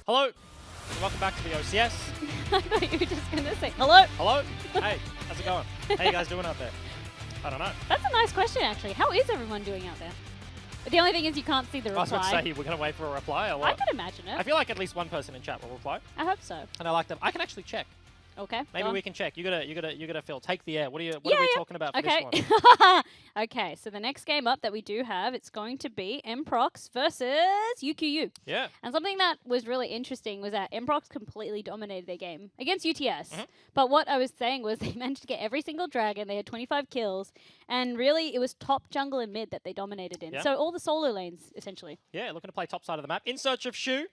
Hello, and welcome back to the OCS. I thought you were just going to say hello. Hello. Hey, how's it going? How you guys doing out there? I don't know. That's a nice question, actually. How is everyone doing out there? The only thing is you can't see the reply. I was about to say, we're going to wait for a reply or what? I could imagine it. I feel like at least one person in chat will reply. I hope so. And I like them. I can actually check. Okay. Maybe we can check. You gotta Phil, take the air. What are we talking about for this one? Okay, so the next game up that we do have, it's going to be Mprox versus UQU. Yeah. And something that was really interesting was that Mprox completely dominated their game against UTS. But what I was saying was they managed to get every single dragon. They had 25 kills. And really, it was top jungle and mid that they dominated in. Yeah. So all the solo lanes, essentially. Yeah, looking to play top side of the map. In Search of Shu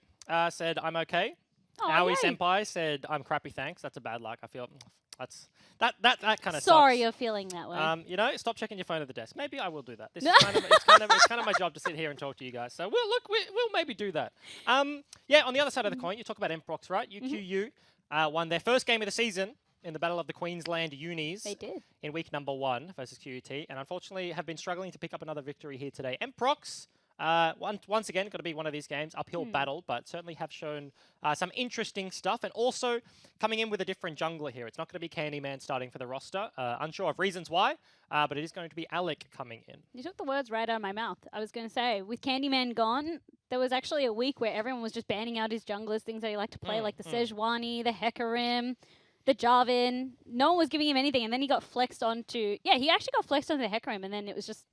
said, I'm okay. Oh, Aoi yay. Senpai said, I'm crappy, thanks. That's a bad luck. I feel that kind of Sorry sucks. you're feeling that way. You know, stop checking your phone at the desk. Maybe I will do that. This is it's kind of my job to sit here and talk to you guys. So we'll maybe do that. Yeah, on the other side of the coin, you talk about Mprox, right? UQU won their first game of the season in the Battle of the Queensland Unis. They did. In week number 1 versus QUT, and unfortunately have been struggling to pick up another victory here today. Mprox, once again, got to be one of these games, uphill battle, but certainly have shown some interesting stuff, and also coming in with a different jungler here. It's not going to be Candyman starting for the roster. Unsure of reasons why, but it is going to be Alec coming in. You took the words right out of my mouth. I was going to say, with Candyman gone, there was actually a week where everyone was just banning out his junglers, things that he liked to play, like the Sejuani, the Hecarim, the Jarvan. No one was giving him anything, and then he got flexed onto... Yeah, he actually got flexed onto the Hecarim, and then it was just...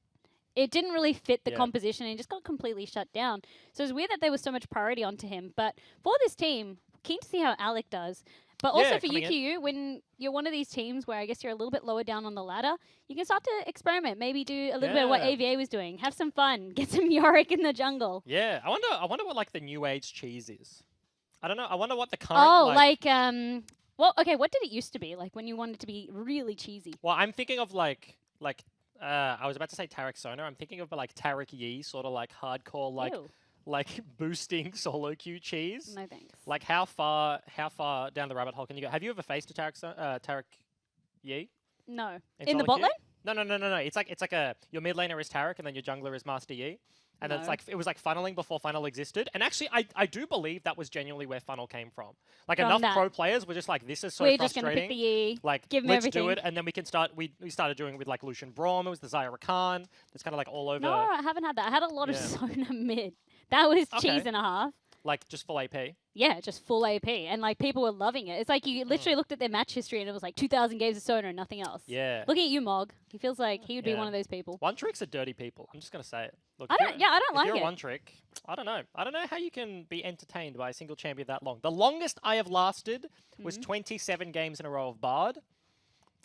It didn't really fit the composition, and he just got completely shut down. So it's weird that there was so much priority onto him. But for this team, keen to see how Alec does. But also for UQU, when you're one of these teams where I guess you're a little bit lower down on the ladder, you can start to experiment. Maybe do a little bit of what AVA was doing. Have some fun. Get some Yorick in the jungle. Yeah, I wonder what like the new age cheese is. I don't know. I wonder what the current well, okay, what did it used to be? Like when you wanted to be really cheesy? Well, I'm thinking of like I was about to say Tarek Sona. I'm thinking of like Tarek Yee, sort of like hardcore, like boosting solo queue cheese. No thanks. Like how far down the rabbit hole can you go? Have you ever faced a Tarek Yee? No. In the bot lane? No. It's like your mid laner is Tarek and then your jungler is Master Yi. And it's like it was like funneling before funnel existed. And actually, I do believe that was genuinely where funnel came from. Like enough pro players were just like, this is so frustrating. We're just gonna pick the Yi. Like give him let's everything. do it, and then we can start. We started doing it with like Lucian Braum. It was the Zyra Khan. It's kind of like all over. No, I haven't had that. I had a lot of Sona mid. That was cheese and a half. Like just full AP. Yeah, just full AP, and like people were loving it. It's like you literally looked at their match history, and it was like 2,000 games of Sona and nothing else. Yeah. Looking at you, Mog, he feels like he would be one of those people. One tricks are dirty people. I'm just gonna say it. Look, I don't like it. If you're one trick, I don't know. I don't know how you can be entertained by a single champion that long. The longest I have lasted was 27 games in a row of Bard.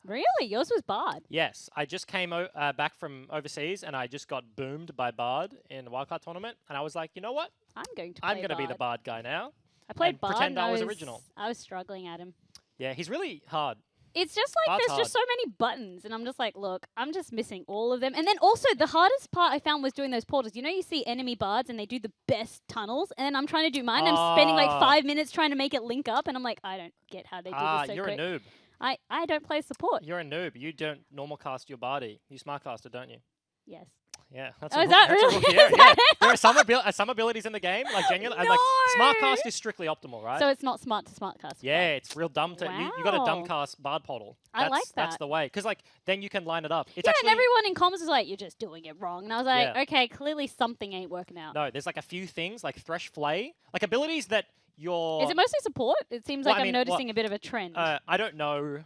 Really? Yours was Bard? Yes. I just came back from overseas, and I just got boomed by Bard in the Wildcard tournament, and I was like, you know what? I'm going to be the Bard guy now. I played Bard pretend I was original. I was struggling at him. Yeah, he's really hard. It's just like there's just so many buttons, and I'm just like, look, I'm just missing all of them. And then also the hardest part I found was doing those portals. You know, you see enemy bards and they do the best tunnels, and then I'm trying to do mine. I'm spending like 5 minutes trying to make it link up, and I'm like, I don't get how they do this so you're quick. a noob. I don't play support. You're a noob. You don't normal cast your Bardy. You smart cast it, don't you? Yes. Yeah, Is that really? There are some abilities in the game, like genuinely, like smart cast is strictly optimal, right? So it's not smart to smart cast. Yeah, it's real dumb to. You got to dumb cast Bard portal. I like that. That's the way, because like then you can line it up. It's and everyone in comms is like, you're just doing it wrong, and I was like, okay, clearly something ain't working out. No, there's like a few things like Thresh Flay, like abilities that you're. Is it mostly support? It seems like I'm noticing a bit of a trend. I don't know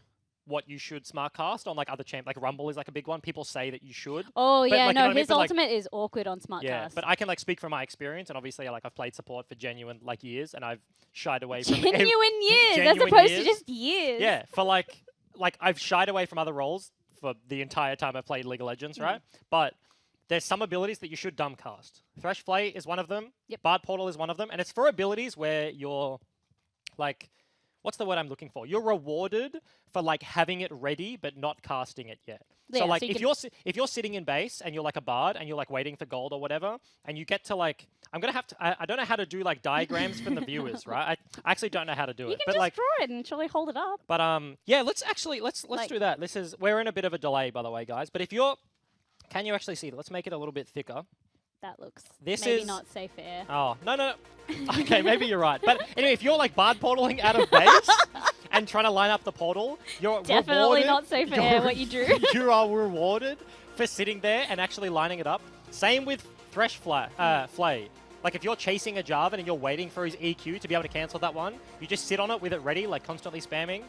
what you should smart cast on like other champs. Like Rumble is like a big one. People say that you should. Oh but, yeah, like, no, you know his ultimate is awkward on smart cast. But I can like speak from my experience, and obviously like I've played support for genuine like years, and I've shied away from genuine years as opposed to just years. Yeah, for like I've shied away from other roles for the entire time I've played League of Legends, right? But there's some abilities that you should dumb cast. Thresh Flay is one of them. Yep. Bard Portal is one of them, and it's for abilities where you're like, what's the word I'm looking for? You're rewarded for like having it ready but not casting it yet. Yeah, so like if you're sitting in base and you're like a bard and you're like waiting for gold or whatever, and you get to like, I don't know how to do like diagrams from the viewers, right? I actually don't know how to do it. You can but just like, draw it and surely hold it up. But yeah, let's do that. We're in a bit of a delay, by the way, guys. But can you actually see it? Let's make it a little bit thicker. That looks This maybe is not safe for air. Oh, no. Okay, maybe you're right. But anyway, if you're like bard portaling out of base and trying to line up the portal, you're Definitely rewarded. not safe for air, what you drew. You are rewarded for sitting there and actually lining it up. Same with Flay. Like if you're chasing a Jarvan and you're waiting for his EQ to be able to cancel that one, you just sit on it with it ready, like constantly spamming.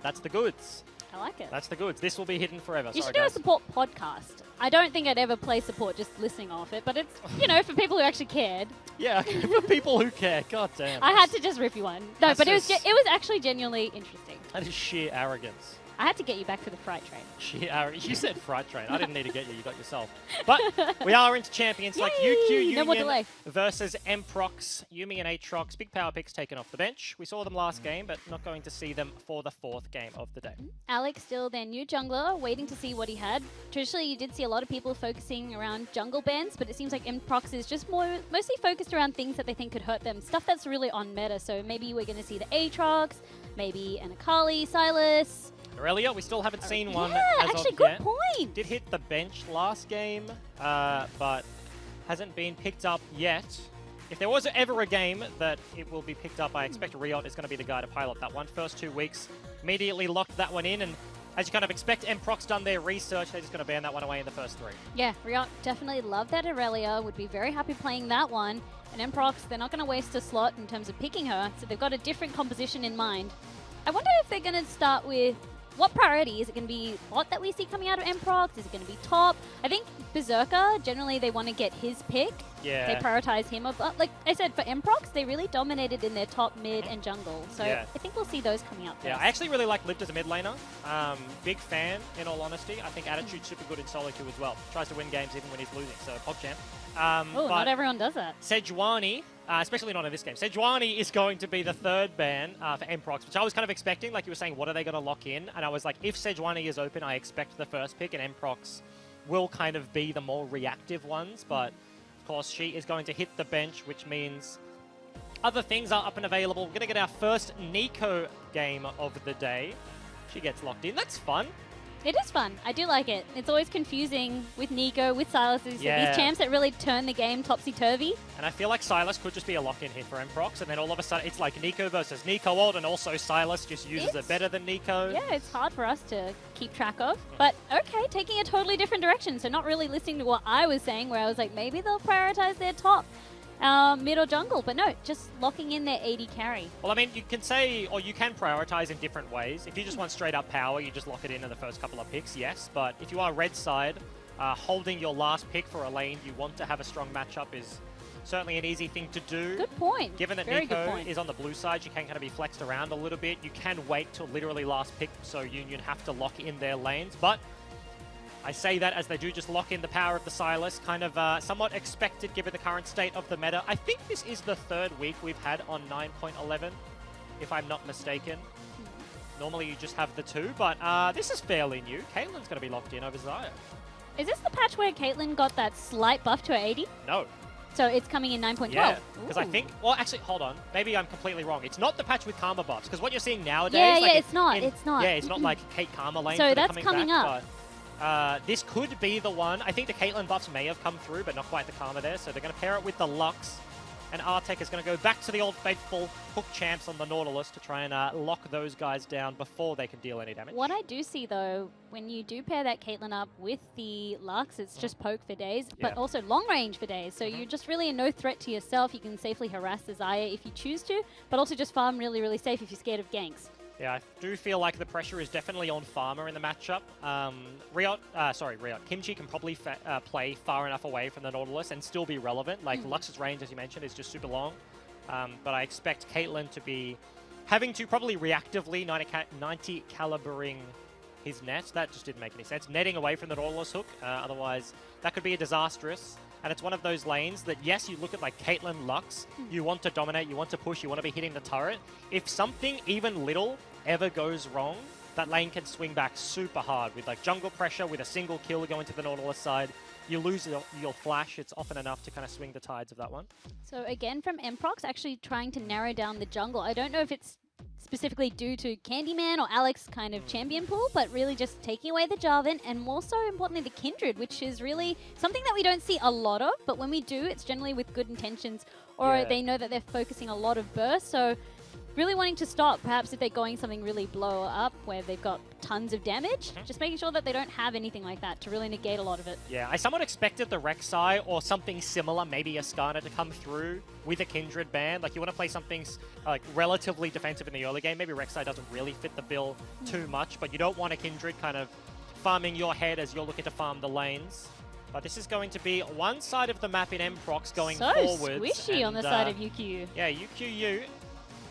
That's the goods. I like it. That's the goods. This will be hidden forever. You Sorry, should do a guys. support podcast. I don't think I'd ever play support just listening off it, but it's, for people who actually cared. Yeah, for people who care. God damn. I had to just rip you one. No, That's but it was just- it was actually genuinely interesting. That is sheer arrogance. I had to get you back for the fright train. Sheer arrogance. You said fright train. I didn't need to get you. You got yourself. But we are into champions like Yay! UQ No more Union delay. versus Mprox. Yumi and Aatrox. Big power picks taken off the bench. We saw them last game, but not going to see them for the 4th game of the day. Alex still their new jungler, waiting to see what he had. Traditionally, you did see a lot of people focusing around jungle bans, but it seems like Mprox is just mostly focused around things that they think could hurt them. Stuff that's really on meta, so maybe we're going to see the Aatrox, maybe an Akali, Sylas. Aurelia, we still haven't seen one Yeah, as actually, of good yet. point. Did hit the bench last game, but hasn't been picked up yet. If there was ever a game that it will be picked up, I expect Riot is going to be the guy to pilot that one. First 2 weeks, immediately locked that one in, and as you kind of expect, Mprox done their research, they're just going to ban that one away in the first 3. Yeah, Riot definitely love that Aurelia, would be very happy playing that one. And Mprox, they're not going to waste a slot in terms of picking her, so they've got a different composition in mind. I wonder if they're going to start with what priority? Is it going to be bot that we see coming out of Mprox? Is it going to be top? I think Berserker, generally they want to get his pick. Yeah. They prioritize him. But like I said, for Mprox, they really dominated in their top, mid, and jungle. So Yeah. I think we'll see those coming out first. Yeah, I actually really like Lived as a mid laner. Big fan, in all honesty. I think attitude's super good in solo queue as well. Tries to win games even when he's losing, so PogChamp. Oh, but not everyone does that. Sejuani, especially not in this game, Sejuani is going to be the 3rd ban for Mprox, which I was kind of expecting. Like you were saying, what are they going to lock in? And I was like, if Sejuani is open, I expect the first pick, and Mprox will kind of be the more reactive ones. But, of course, she is going to hit the bench, which means other things are up and available. We're going to get our first Nico game of the day. She gets locked in. That's fun. It is fun. I do like it. It's always confusing with Nico, with Sylas. These Yeah. champs that really turn the game topsy-turvy. And I feel like Sylas could just be a lock-in hit for Mprox, and then all of a sudden it's like Nico versus Nico old, and also Sylas just uses it better than Nico. Yeah, it's hard for us to keep track of. But okay, taking a totally different direction. So not really listening to what I was saying, where I was like, maybe they'll prioritize their top, mid or jungle. But no, just locking in their AD carry. Well, I mean, you can say, or you can prioritize in different ways. If you just want straight up power, you just lock it in the first couple of picks, yes. But if you are red side, holding your last pick for a lane you want to have a strong matchup is certainly an easy thing to do. Good point. Given that Very good Nico point. is on the blue side, you can kind of be flexed around a little bit. You can wait till literally last pick, so Union have to lock in their lanes. But I say that as they do just lock in the power of the Sylas, kind of somewhat expected given the current state of the meta. I think this is the 3rd week we've had on 9.11, if I'm not mistaken. Normally you just have the 2, but this is fairly new. Caitlyn's going to be locked in over Xayah. Is this the patch where Caitlyn got that slight buff to her 80? No. So it's coming in 9.12? Yeah, because I Ooh. think, well, actually, hold on. Maybe I'm completely wrong. It's not the patch with Karma buffs, because what you're seeing nowadays... Yeah, like it's not. It's not. Yeah, it's not like Kate Karma lanes So that are that's coming back, up. But this could be the one. I think the Caitlyn buffs may have come through, but not quite the Karma there. So they're going to pair it with the Lux. And Artek is going to go back to the old faithful hook champs on the Nautilus to try and lock those guys down before they can deal any damage. What I do see, though, when you do pair that Caitlyn up with the Lux, it's just poke for days, but Yeah. also long range for days. So you're just really no threat to yourself. You can safely harass the Xayah if you choose to, but also just farm really, really safe if you're scared of ganks. Yeah, I do feel like the pressure is definitely on Farmer in the matchup. Riot, Kimchi can probably play far enough away from the Nautilus and still be relevant. Like, Lux's range, as you mentioned, is just super long. But I expect Caitlyn to be having to probably reactively 90 calibering his net. That just didn't make any sense. Netting away from the Nautilus hook. Otherwise, that could be a disastrous. And it's one of those lanes that, yes, you look at like Caitlyn Lux, you want to dominate, you want to push, you want to be hitting the turret. If something even little ever goes wrong, that lane can swing back super hard with like jungle pressure, with a single kill going to the Nautilus side. You lose your flash, it's often enough to kind of swing the tides of that one. So again, from Mprox, actually trying to narrow down the jungle. I don't know if it's specifically due to Candyman or Alex kind of champion pool, but really just taking away the Jarvan and more so importantly the Kindred, which is really something that we don't see a lot of, but when we do, it's generally with good intentions or they know that they're focusing a lot of burst. So really wanting to stop, perhaps if they're going something really blow up where they've got tons of damage, just making sure that they don't have anything like that to really negate a lot of it. Yeah, I somewhat expected the Rek'Sai or something similar, maybe a Skarner, to come through with a Kindred ban. Like, you want to play something like relatively defensive in the early game. Maybe Rek'Sai doesn't really fit the bill too much, but you don't want a Kindred kind of farming your head as you're looking to farm the lanes. But this is going to be one side of the map in Mprox going forwards. So squishy on the side of UQU. Yeah, UQU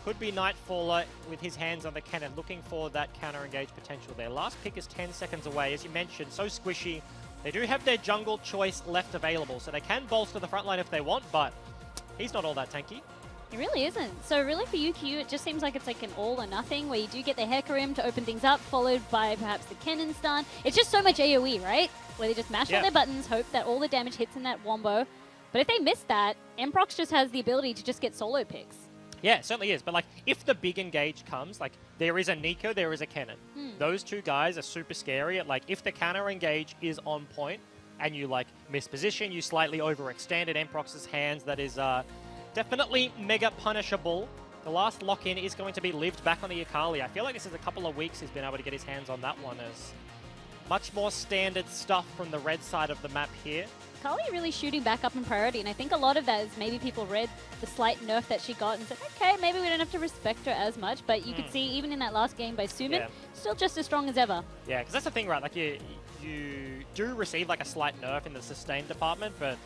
could be Nightfaller with his hands on the cannon, looking for that counter-engage potential there. Last pick is 10 seconds away. As you mentioned, so squishy. They do have their jungle choice left available, so they can bolster the front line if they want, but he's not all that tanky. It really isn't. So really for UQU, it just seems like it's like an all or nothing, where you do get the Hecarim to open things up, followed by perhaps the cannon stun. It's just so much AoE, right? Where they just mash all their buttons, hope that all the damage hits in that wombo. But if they miss that, Mprox just has the ability to just get solo picks. Yeah, it certainly is. But, like, if the big engage comes, like, there is a Nico, there is a Cannon. Those two guys are super scary. Like, if the counter engage is on point and you, like, miss position, you slightly overextend at Mprox's hands, that is definitely mega punishable. The last lock-in is going to be lived back on the Akali. I feel like this is a couple of weeks he's been able to get his hands on that one, as much more standard stuff from the red side of the map here. Kali really shooting back up in priority, and I think a lot of that is maybe people read the slight nerf that she got and said, okay, maybe we don't have to respect her as much, but you could see even in that last game by Sumin, still just as strong as ever. Yeah, because that's the thing, right? Like, you do receive, like, a slight nerf in the sustain department, but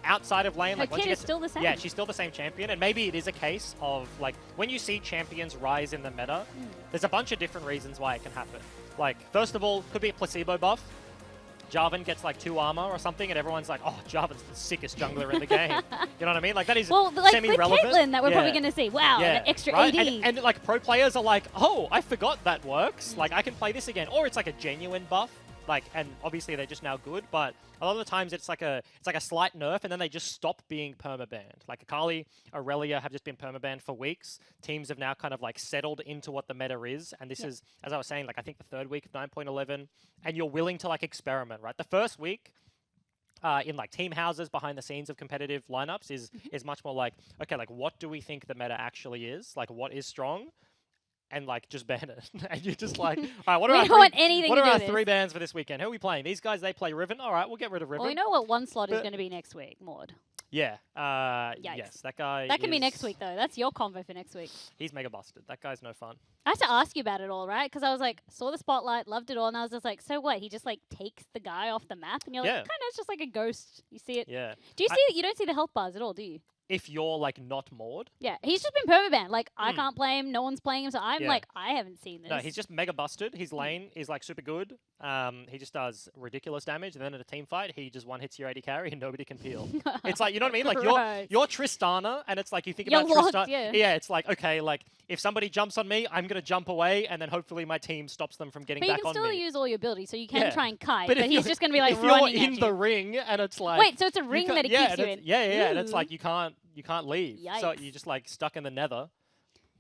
outside of lane, like, her kit is still the same. Yeah, she's still the same champion, and maybe it is a case of, like, when you see champions rise in the meta, there's a bunch of different reasons why it can happen. Like, first of all, could be a placebo buff. Jarvan gets like 2 armor or something, and everyone's like, oh, Jarvan's the sickest jungler in the game. You know what I mean? Like, that is semi-relevant. With Caitlyn that we're probably going to see. Wow, the extra AD. And, like, pro players are like, oh, I forgot that works. Like, I can play this again. Or it's like a genuine buff. Like, and obviously they're just now good, but a lot of the times it's like a slight nerf, and then they just stop being permabanned. Like, Akali, Aurelia have just been permabanned for weeks. Teams have now kind of like settled into what the meta is, and this is, as I was saying, like, I think the 3rd week of 9.11, and you're willing to like experiment, right? The first week in like team houses behind the scenes of competitive lineups is much more like, okay, like, what do we think the meta actually is? Like, what is strong? And like, just ban it. And you're just like, all right, what are our 3 bans for this weekend? Who are we playing? These guys, they play Riven. All right, we'll get rid of Riven. Well, we know what one slot is going to be next week, Maud. Yeah. Yes, that guy. That can be next week, though. That's your convo for next week. He's mega busted. That guy's no fun. I had to ask you about it all, right? Because I was like, saw the spotlight, loved it all, and I was just like, so what? He just like takes the guy off the map, and you're like, kind of, it's just like a ghost. You see it. Yeah. Do you see it? You don't see the health bars at all, do you? If you're like not Maud. Yeah, he's just been permabanned. Like, I can't play him, no one's playing him, so I'm like, I haven't seen this. No, he's just mega busted. His lane is like super good. He just does ridiculous damage, and then in a team fight, he just one-hits your AD carry and nobody can peel. It's like, you know what I mean? Like, you're Tristana, and it's like, you think about Tristana. Yeah, it's like, okay, like, if somebody jumps on me, I'm going to jump away, and then hopefully my team stops them from getting back on me. But you can still use all your abilities, so you can try and kite, but he's just going to be like running at you. If you're in the ring, and it's like... Wait, so it's a ring that it keeps you in? Yeah, and it's like, you can't leave. Yikes. So you're just like stuck in the nether.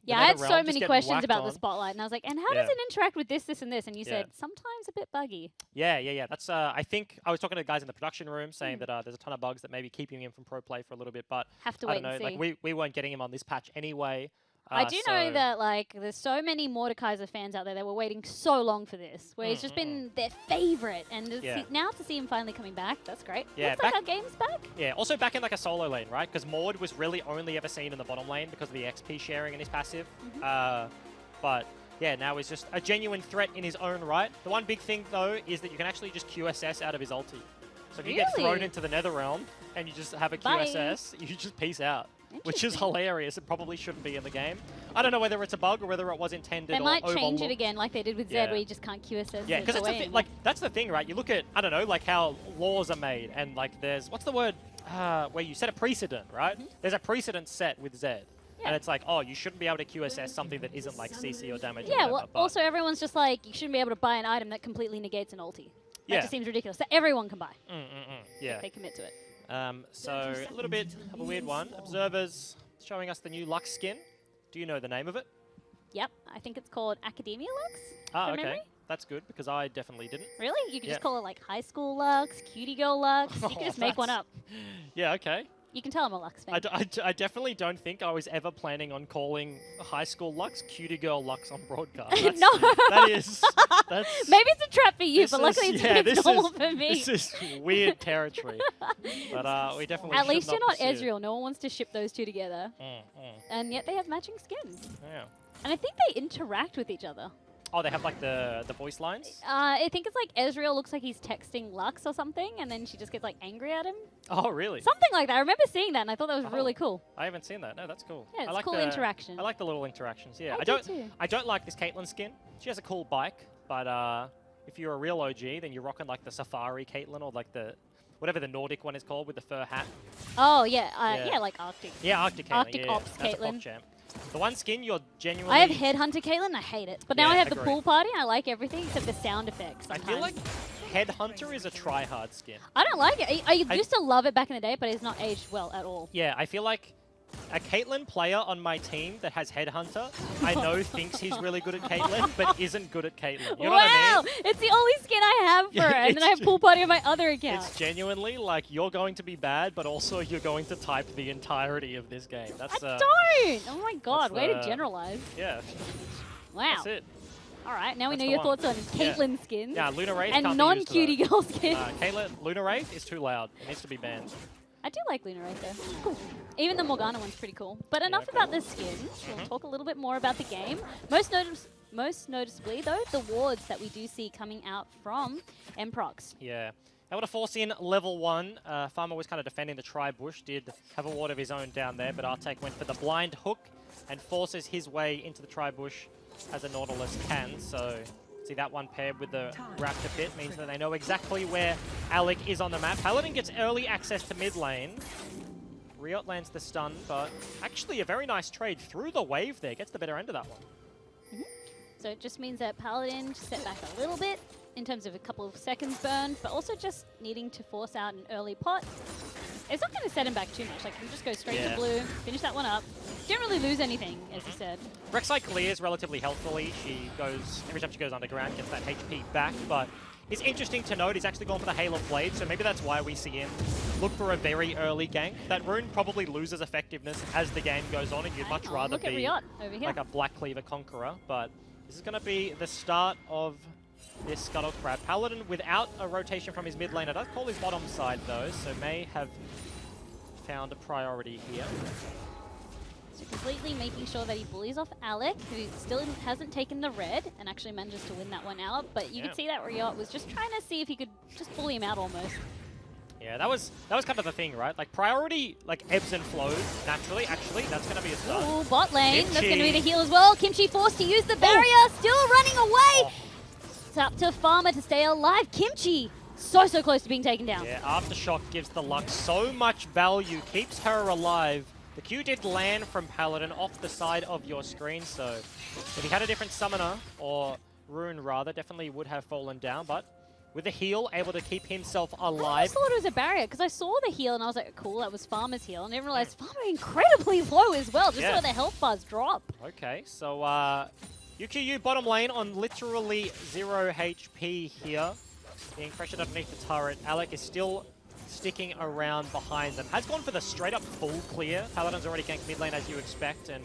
Yeah, I had so many questions about the spotlight, and I was like, and how does it interact with this, and this? And you said, sometimes a bit buggy. Yeah. That's, I think, I was talking to guys in the production room saying that there's a ton of bugs that may be keeping him from pro play for a little bit, but have to wait and see. Like, we weren't getting him on this patch anyway. I do know that, like, there's so many Mordekaiser fans out there that were waiting so long for this, where he's just been their favorite, and now to see him finally coming back, that's great. Yeah, looks like our game's back. Yeah, also back in, like, a solo lane, right? Because Maud was really only ever seen in the bottom lane because of the XP sharing in his passive. But, yeah, now he's just a genuine threat in his own right. The one big thing, though, is that you can actually just QSS out of his ulti. So if you get thrown into the nether realm and you just have a QSS, you just peace out. Which is hilarious. It probably shouldn't be in the game. I don't know whether it's a bug or whether it was intended. They might change it again, like they did with Zed, where you just can't QSS. Yeah, because that's the thing, right? You look at, I don't know, like how laws are made, and like there's what's the word where you set a precedent, right? There's a precedent set with Zed. And it's like, oh, you shouldn't be able to QSS something that isn't like CC or damage. Yeah, well, also everyone's just like, you shouldn't be able to buy an item that completely negates an ulti. That just seems ridiculous. So everyone can buy. Yeah. If they commit to it. So a little bit of a weird one. Observers showing us the new Lux skin. Do you know the name of it? Yep, I think it's called Academia Lux. Oh, from okay. memory. That's good because I definitely didn't. Really? You could Yeah. just call it like High School Lux, Cutie Girl Lux. You Oh, can just make one that's- up. Yeah, okay. You can tell I'm a Lux fan. I definitely don't think I was ever planning on calling High School Lux Cutie Girl Lux on broadcast. That's, No. that's Maybe it's a trap for you, this but luckily is- it's this normal is- for me. This is weird territory. But we definitely At should least you're not pursue. Ezreal. No one wants to ship those two together. And yet they have matching skins. Yeah. And I think they interact with each other. Oh, they have like the voice lines? I think it's like Ezreal looks like he's texting Lux or something, and then she just gets like angry at him. Oh, really? Something like that. I remember seeing that, and I thought that was Oh. really cool. I haven't seen that. No, that's cool. Yeah, I it's like cool the, interaction. I like the little interactions. Yeah, I do don't. too. I don't like this Caitlyn skin. She has a cool bike, but if you're a real OG, then you're rocking like the Safari Caitlyn or like the whatever the Nordic one is called with the fur hat. Oh yeah, Yeah. yeah, like Arctic. Yeah, Arctic Caitlyn. Arctic yeah, Ops that's a pop Caitlyn. champ. The one skin you're genuinely. I have Headhunter Caitlyn. I hate it, but now Yeah, I have the agree. pool party. And I like everything except the sound effects. I Sometimes. feel like Headhunter is a try-hard skin. I don't like it. I used to love it back in the day, but it's not aged well at all. Yeah, I feel like a Caitlyn player on my team that has Headhunter, I know thinks he's really good at Caitlyn, but isn't good at Caitlyn. You know what I Wow, mean? it's the only skin I have for Yeah, her, and then I have it's pool party on my other account. It's genuinely like you're going to be bad, but also you're going to type the entirety of this game. That's I don't! Oh my god, way to the- generalize. yeah, Wow. that's it. Alright, now we That's know the your one. thoughts on Yeah. Caitlyn skins. Yeah, Luna Wraith and can't non-cutie be used girl skins. Caitlyn, Luna Wraith is too loud. It needs to be banned. I do like Luna right there. Cool. Even the Morgana one's pretty cool. But enough cool. about the skins. We'll talk a little bit more about the game. Most noticeably, though, the wards that we do see coming out from Mprox. Yeah. Able to force in level 1. Farmer was kind of defending the tri-bush, did have a ward of his own down there, but Artek went for the blind hook and forces his way into the tri-bush as a Nautilus can. So see that one paired with the Raptor Pit means that they know exactly where Alec is on the map. Paladin gets early access to mid lane. Riot lands the stun, but actually a very nice trade through the wave there. Gets the better end of that one. So it just means that Paladin set back a little bit in terms of a couple of seconds burned, but also just needing to force out an early pot. It's not going to set him back too much. Like, you can just go straight to blue, finish that one up. Didn't really lose anything, as you said. Rek'Sai clears relatively healthily. She goes, every time she goes underground, gets that HP back, but it's interesting to note he's actually gone for the Hail of Blade, so maybe that's why we see him look for a very early gank. That rune probably loses effectiveness as the game goes on, and you'd much rather look at be Riot over here. like a Black Cleaver Conqueror, but this is going to be the start of this Scuttle Crab. Paladin without a rotation from his mid lane. I does call his bottom side though, so may have found a priority here. So completely making sure that he bullies off Alec, who still hasn't taken the red and actually manages to win that one out. But you could see that Riot was just trying to see if he could just bully him out almost. Yeah, that was kind of the thing, right? Like priority, like ebbs and flows naturally. Actually, that's going to be a start. Ooh, bot lane. That's going to be Kimchi. the heal as well. Kimchi forced to use the barrier, still running away. It's up to Farmer to stay alive. Kimchi, so close to being taken down. Yeah, Aftershock gives the Lux so much value, keeps her alive. The Q did land from Paladin off the side of your screen, so if he had a different summoner, or rune rather, definitely would have fallen down, but with the heal, able to keep himself I alive. always thought it was a barrier because I saw the heal and I was like, cool, that was Farmer's heal. And I didn't realize Farmer incredibly low as well. Just saw the health bars drop. Okay, so UQU bottom lane on literally 0 HP here. Being pressured underneath the turret. Alec is still sticking around behind them. Has gone for the straight up full clear. Paladin's already ganked mid lane as you expect and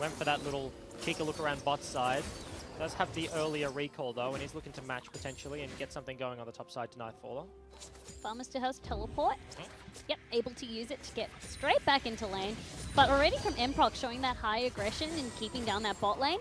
went for that little kick a look around bot side. Does have the earlier recall though, and he's looking to match potentially and get something going on the top side to Nightfaller. Farmer still has teleport. Yep, able to use it to get straight back into lane. But already from Mprox showing that high aggression and keeping down that bot lane,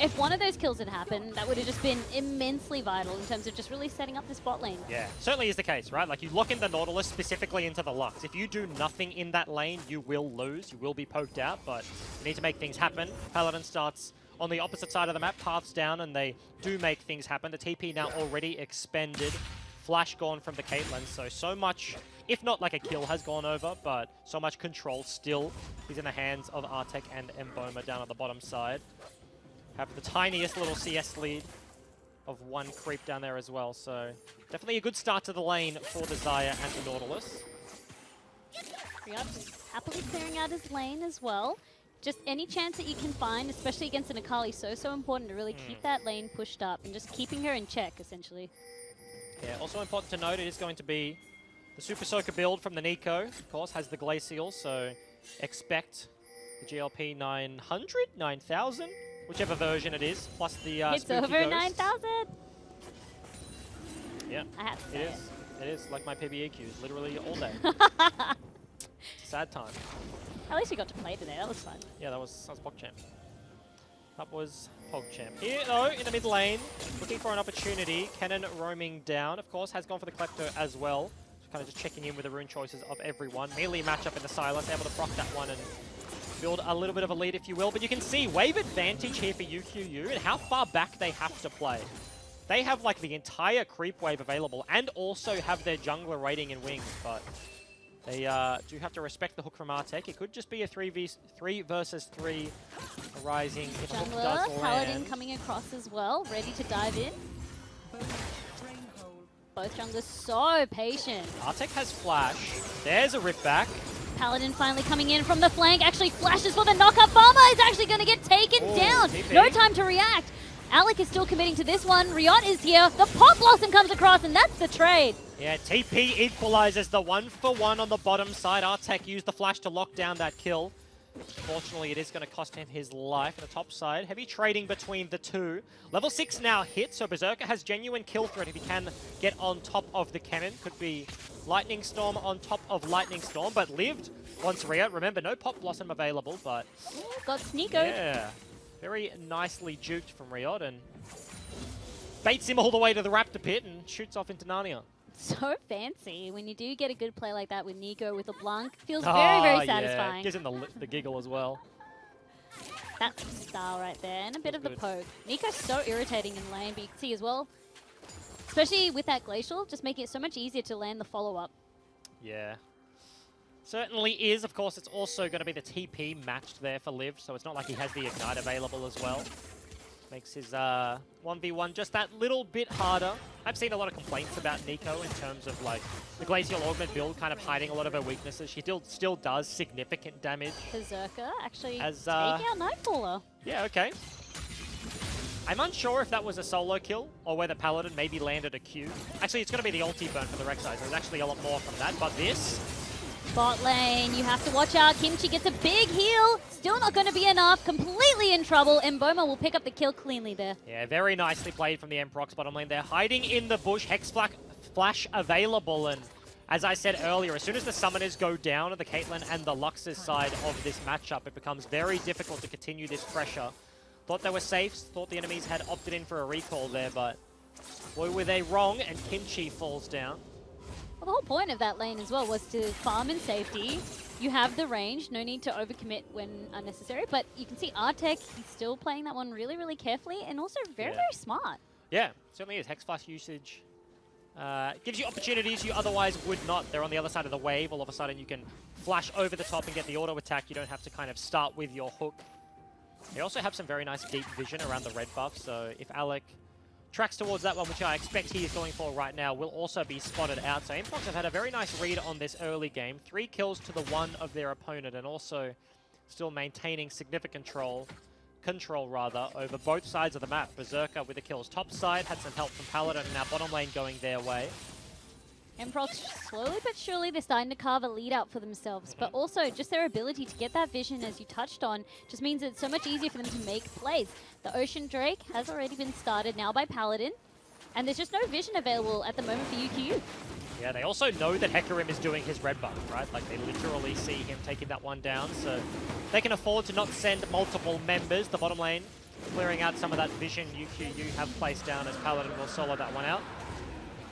if one of those kills had happened, that would have just been immensely vital in terms of just really setting up this bot lane. Yeah, certainly is the case, right? Like you lock in the Nautilus specifically into the Lux. If you do nothing in that lane, you will lose. You will be poked out, but you need to make things happen. Paladin starts on the opposite side of the map, paths down, and they do make things happen. The TP now already expended. Flash gone from the Caitlyn, so much, if not like a kill has gone over, but so much control still is in the hands of Artek and Mboma down at the bottom side. Have the tiniest little CS lead of one creep down there as well, so definitely a good start to the lane for the Xayah and the Nautilus. Riot just happily clearing out his lane as well. just any chance that you can find, especially against an Akali, so important to really keep that lane pushed up and just keeping her in check, essentially. Yeah, also important to note, it is going to be the Super Soaker build from the Nico, of course, has the Glacial, so expect the GLP 900, 9000, whichever version it is, plus the It's Spooky over Ghost. 9,000! Yeah, I have to say it. It is like my PBE queues, literally all day. It's a sad time. At least we got to play today, that was fun. Yeah, that was PogChamp. That was PogChamp. Here, though, in the mid lane, looking for an opportunity. Kennen roaming down, of course, has gone for the Klepto as well. Kind of just checking in with the rune choices of everyone. Melee matchup in the Silas, able to proc that one and build a little bit of a lead, if you will. But you can see wave advantage here for UQU and how far back they have to play. They have like the entire creep wave available and also have their jungler rating in wings, but they do have to respect the hook from Artek. It could just be a 3 versus 3 arising if a hook does Jungler, land. Paladin coming across as well, ready to dive in. Both junglers so patient. Artek has flash. There's a rip back. Paladin finally coming in from the flank, actually flashes for the knock-up. Farmer is actually going to get taken down. TP. No time to react. Alec is still committing to this one. Riot is here. The Pop Blossom comes across, and that's the trade. Yeah, TP equalizes the 1-for-1 on the bottom side. Artek used the flash to lock down that kill. Fortunately, it is going to cost him his life. On the top side, heavy trading between the two. Level 6 now hit, so Berserker has genuine kill threat if he can get on top of the cannon. Could be Lightning Storm on top of Lightning Storm, but lived once Riot. Remember, no Pop Blossom available, but... Ooh, got Sneakoed. Yeah, very nicely juked from Riot and baits him all the way to the Raptor Pit and shoots off into Narnia. So fancy. When you do get a good play like that with Nico with a Blanc, feels very, very satisfying. Yeah. Gives him the giggle as well. That's the style right there, and a bit of the Good. poke. Nico's so irritating in lane, but you can see as well, especially with that Glacial, just making it so much easier to land the follow-up. Yeah. Certainly is. Of course, it's also going to be the TP matched there for Liv, so it's not like he has the Ignite available as well. Makes his 1v1 just that little bit harder. I've seen a lot of complaints about Nico in terms of like the Glacial Augment build kind of hiding a lot of her weaknesses. She still does significant damage. Berserker actually As, taking out Nightfaller. Yeah, okay. I'm unsure if that was a solo kill or whether Paladin maybe landed a Q. Actually, it's going to be the ulti burn for the Rek'Sai. There's actually a lot more from that, but this... Bot lane, you have to watch out. Kimchi gets a big heal. Still not going to be enough. Completely in trouble. And Boma will pick up the kill cleanly there. Yeah, very nicely played from the Emprox bottom lane there. Hiding in the bush, Hex Flash available. And as I said earlier, as soon as the summoners go down on the Caitlyn and the Lux's side of this matchup, it becomes very difficult to continue this pressure. Thought they were safe, thought the enemies had opted in for a recall there, but boy, were they wrong, and Kimchi falls down. Well, the whole point of that lane as well was to farm in safety. You have the range, no need to overcommit when unnecessary, but you can see Artek, he's still playing that one really, really carefully and also very, very smart. Yeah, certainly is. Hex Flash usage gives you opportunities you otherwise would not. They're on the other side of the wave. All of a sudden you can flash over the top and get the auto attack. You don't have to kind of start with your hook. They also have some very nice deep vision around the red buff, so if Alec tracks towards that one, which I expect he is going for right now, will also be spotted out. So Impox have had a very nice read on this early game. 3 kills to the 1 of their opponent, and also still maintaining significant control over both sides of the map. Berserker with the kills top side, had some help from Paladin, and now bottom lane going their way. Emprox, slowly but surely, they're starting to carve a lead out for themselves, but also just their ability to get that vision, as you touched on, just means it's so much easier for them to make plays. The Ocean Drake has already been started now by Paladin, and there's just no vision available at the moment for UQU. Yeah, they also know that Hecarim is doing his red buff, right? Like, they literally see him taking that one down, so they can afford to not send multiple members. The bottom lane clearing out some of that vision UQU have placed down as Paladin will solo that one out.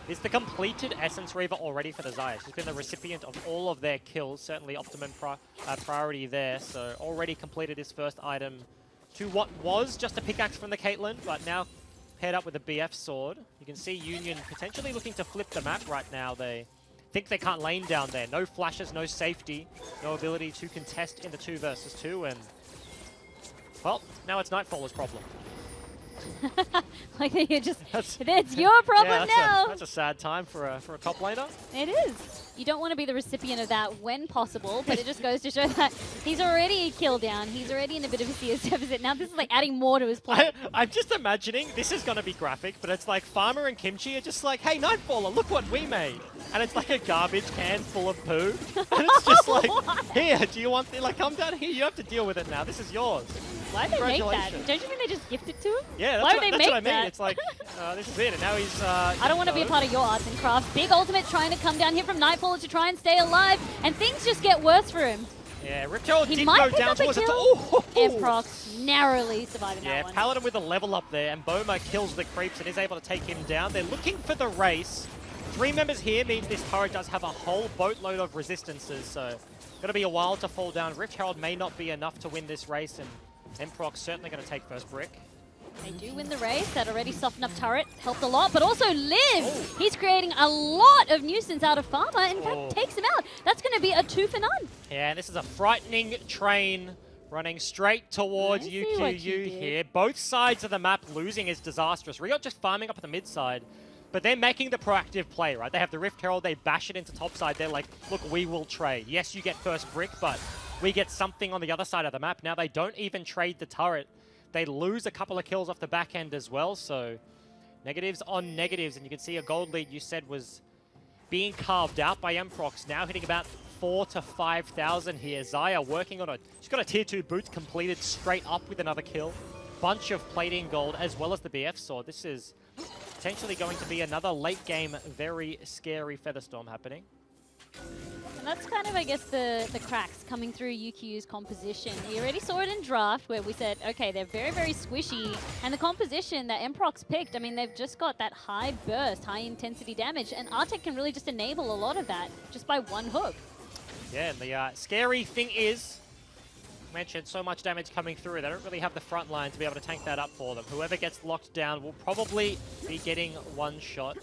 Is the completed Essence Reaver already for the Xayah? She's been the recipient of all of their kills, certainly optimum priority there, so already completed his first item to what was just a pickaxe from the Caitlyn, but now paired up with a BF sword. You can see Union potentially looking to flip the map right now. They think they can't lane down there. No flashes, no safety, no ability to contest in the 2 versus 2, and well, now it's Nightfaller's problem. Like you're just, it's your problem now. That's a sad time for a top laner. It is. You don't want to be the recipient of that when possible, but it just goes to show that he's already a kill down. He's already in a bit of a CS deficit. Now this is like adding more to his play. I'm just imagining, this is going to be graphic, but it's like Farmer and Kimchi are just like, hey, Nightfaller, look what we made. And it's like a garbage can full of poo. And it's just like, here, do you want, like, come down here, you have to deal with it now. This is yours. Why did they make that? Don't you think they just gift it to him? Yeah, that's, Why would they make what I mean. that? It's like, this is it, and now he's... I don't want to be a part of your arts and crafts. Big ultimate trying to come down here from Nightfall to try and stay alive, and things just get worse for him. Yeah, Riptail did might go down towards it. Emprox narrowly surviving that one. Yeah, Paladin with a level up there, and Boma kills the creeps and is able to take him down. They're looking for the race. 3 members here means this turret does have a whole boatload of resistances, so going to be a while to fall down. Rift Herald may not be enough to win this race, and Emprox certainly going to take first brick. They do win the race. That already softened up turret, helped a lot, but also Liv! He's creating a lot of nuisance out of Farmer. In fact, takes him out. That's going to be a 2 for none. Yeah, and this is a frightening train running straight towards UQU here. Both sides of the map losing is disastrous. Riot just farming up at the mid side, but they're making the proactive play, right? They have the Rift Herald, they bash it into top side. They're like, look, we will trade. Yes, you get first brick, but we get something on the other side of the map. Now they don't even trade the turret. They lose a couple of kills off the back end as well, so negatives on negatives, and you can see a gold lead you said was being carved out by Emprox, now hitting about 4,000 to 5,000 here. Xayah working on she's got a tier 2 boot completed straight up with another kill. Bunch of plating gold as well as the BF sword. This is potentially going to be another late game, very scary Featherstorm happening. And that's kind of, I guess, the cracks coming through UQU's composition. You already saw it in draft where we said, okay, they're very, very squishy. And the composition that Emprox picked, I mean, they've just got that high burst, high intensity damage. And Artek can really just enable a lot of that just by one hook. Yeah, and the scary thing is, mentioned so much damage coming through, they don't really have the front line to be able to tank that up for them. Whoever gets locked down will probably be getting one shot.